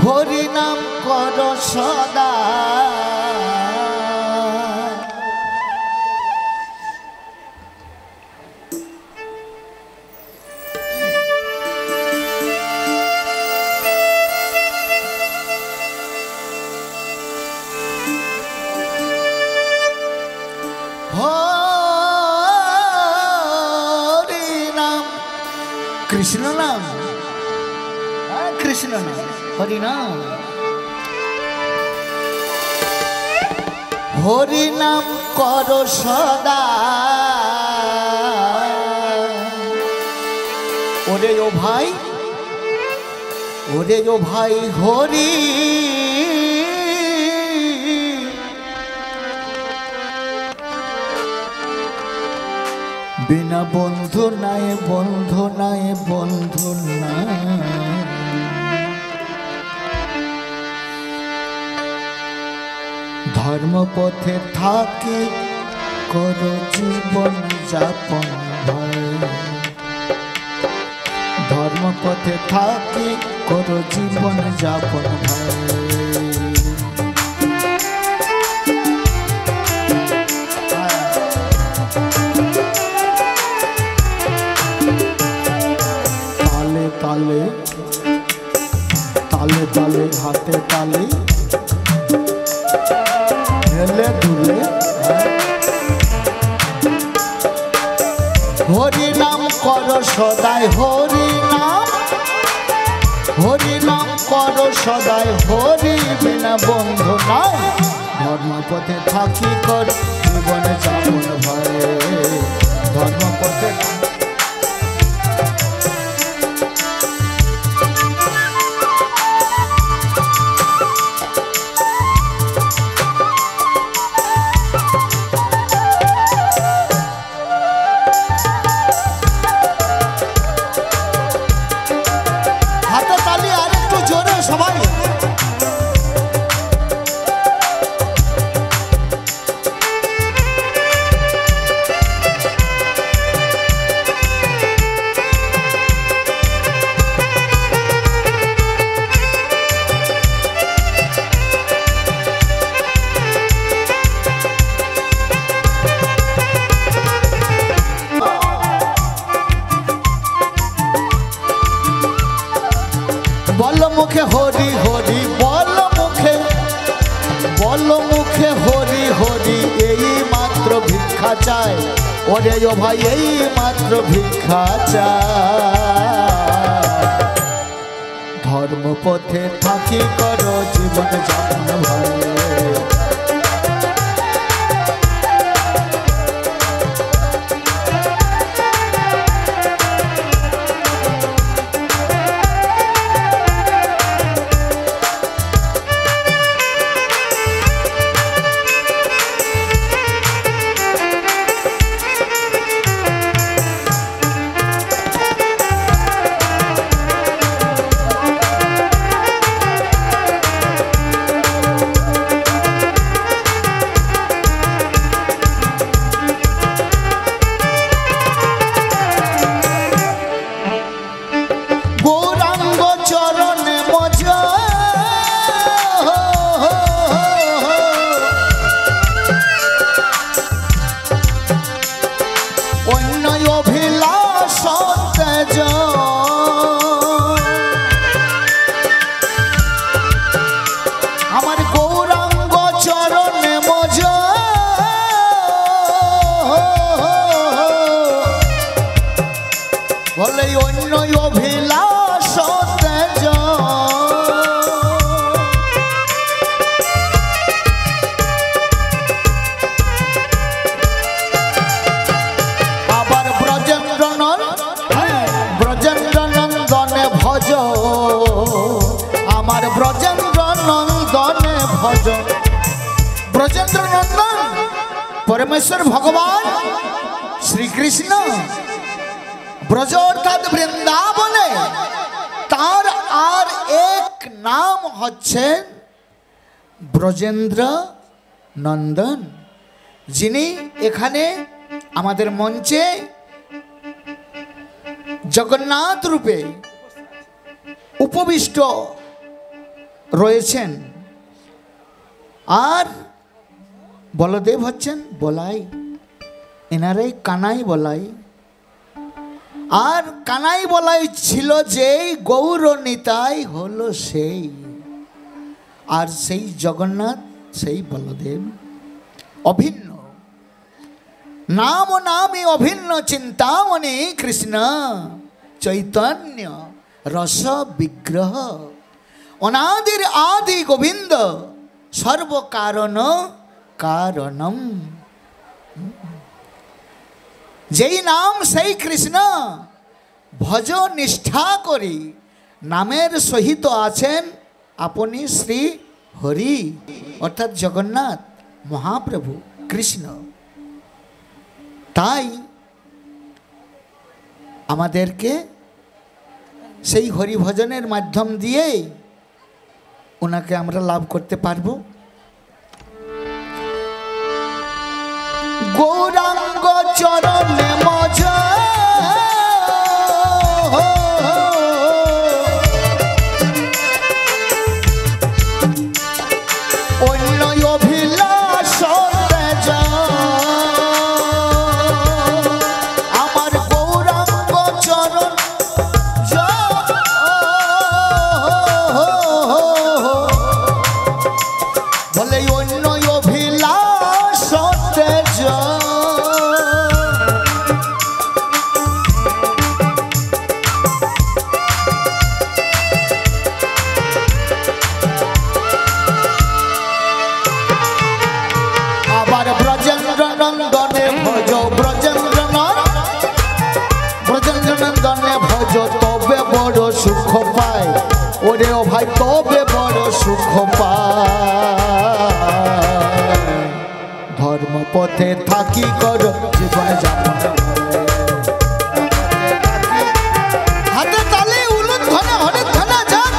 হরি নাম কর সদা कृष्ण नाम कृष्ण नाम हरि नाम हरि नाम करो सदा ओरे ओ भाई हरि बिना बंधु नाय बंधु नाय बंधु नाय धर्म पथे थाकी करो जीवन जापन भाई धर्म पथे थाकी करो जीवन जापन भाई ताले ताले ताले हाथे ताले हेले दुले हरि नाम करो सदाय हरि नाम करो सदाय हरि बिना बंधु नाय धर्म पथे थाकी कर जीवन जापन भाई धर्म पथे मुखे हरि हरि बोल मुखे हरि हरि यही मात्र भिक्षा चाय ओरे ओ भाई यही मात्र भिक्षा चाय धर्म पथे थाकी करो जीवन जापन भाई ब्रजेंद्र नंदन परमेश्वर भगवान श्री कृष्ण ब्रज अर्थात वृंदावने तार आर एक नाम हच्छे ब्रजेंद्र नंदन जिनी एखाने आमादेर मंचे जगन्नाथ रूपे उपविष्ट রয়েছেন। আর বলদেব হচ্ছেন বলাই, এনারাই কানাই বলাই। আর কানাই বলাই ছিল যেই, গৌর নিতাই হলো সেই। আর সেই জগন্নাথ, সেই বলদেব অভিন্ন। নাম নামে অভিন্ন চিন্তামণি কৃষ্ণ চৈতন্য রস বিগ্রহ, অনাদির আদি গোবিন্দ সর্বকারণ কারণম। যেই নাম সেই কৃষ্ণ, ভজ নিষ্ঠা করি নামের সহিত আছেন আপনি শ্রী হরি, অর্থাৎ জগন্নাথ মহাপ্রভু কৃষ্ণ। তাই আমাদেরকে সেই হরি ভজনের মাধ্যম দিয়ে ওনাকে আমরা লাভ করতে পারবো। গৌরাঙ্গ চরণে মজ অন্য অভিলাষ আমার গৌরাঙ্গ চরণ বলে অন্য অভিলাষ আবার ব্রজেন্দ্র নন্দনে ভজ, ব্রজেন্দ্র নন্দনে ভজ, তবে বড় সুখ পায়। ওরে ও ভাই তবে বড় সুখ পায়। ধর্ম পথে থাকি কর জীবন যাপন। হাতে তালে উলুদ ধনে হরে ধনা যান।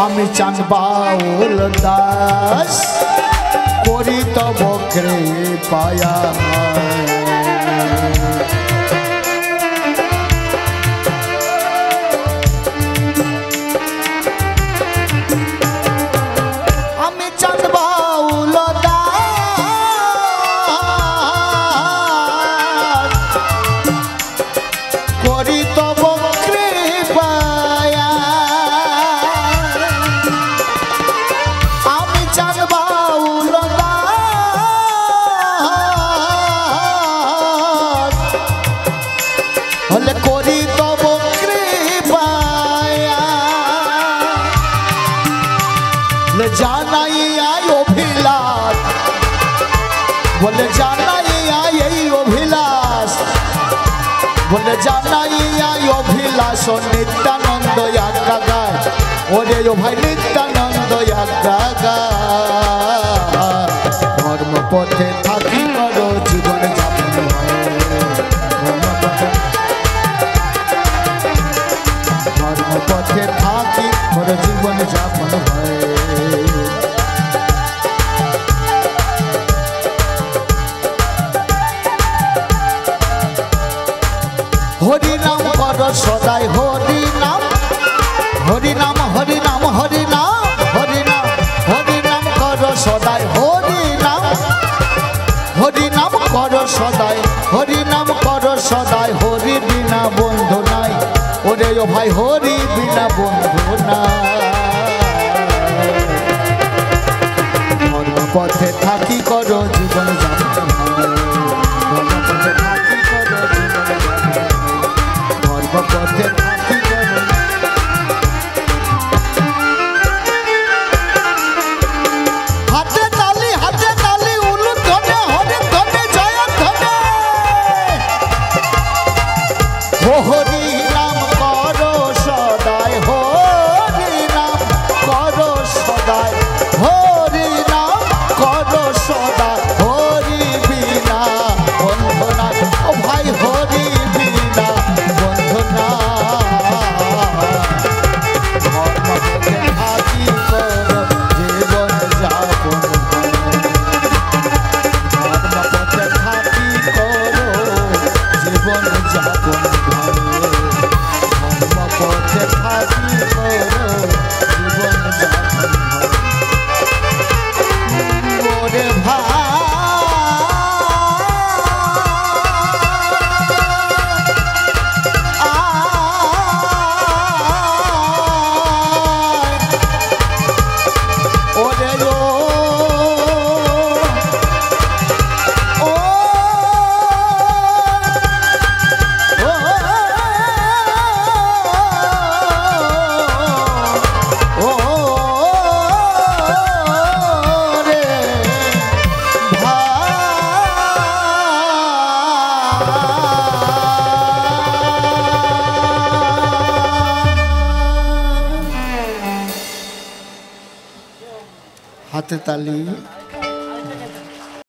আমি চাঁদ বাউল দাস করি তব কৃপায়া। আমি চাঁদ বাউল দাস করি তব কৃপায়া। করি তব কৃপায়া জানাই আয় অভিলাষ, বলে জানাই আয় এই অভিলাষ, বলে জানাই আয় অভিলাষ। নিত্যানন্দ আজ্ঞা গায়, ওরে ও ভাই নিত্যানন্দ আজ্ঞা গায়। ধর্ম পথে থাকি করো জীবন যাপন। ধর্ম পথে থাকি করো জীবন যাপন হয়। হরি নাম করো সদাই, হরি নাম, হরি নাম, হরি নাম, হরি নাম, হরি নাম, হরি নাম করো সদাই, হরি নাম, হরি নাম করো সদাই, হরি নাম করো সদাই। হরি বিনা বন্ধু নাই, ওরে ও ভাই হরি বিনা বন্ধু নাই। ধর্ম পথে থাকি করো জীবন যাপন। ধর্ম পথে থাকি করো জীবন যাপন। ধর্ম পথে থাকি করো। হাতে তালি, হাতে তালি, উলুদ ধনে হরে ধনে জয় ধনে। হরি নাম করো সদাই, হরি নাম, হাতে তালি।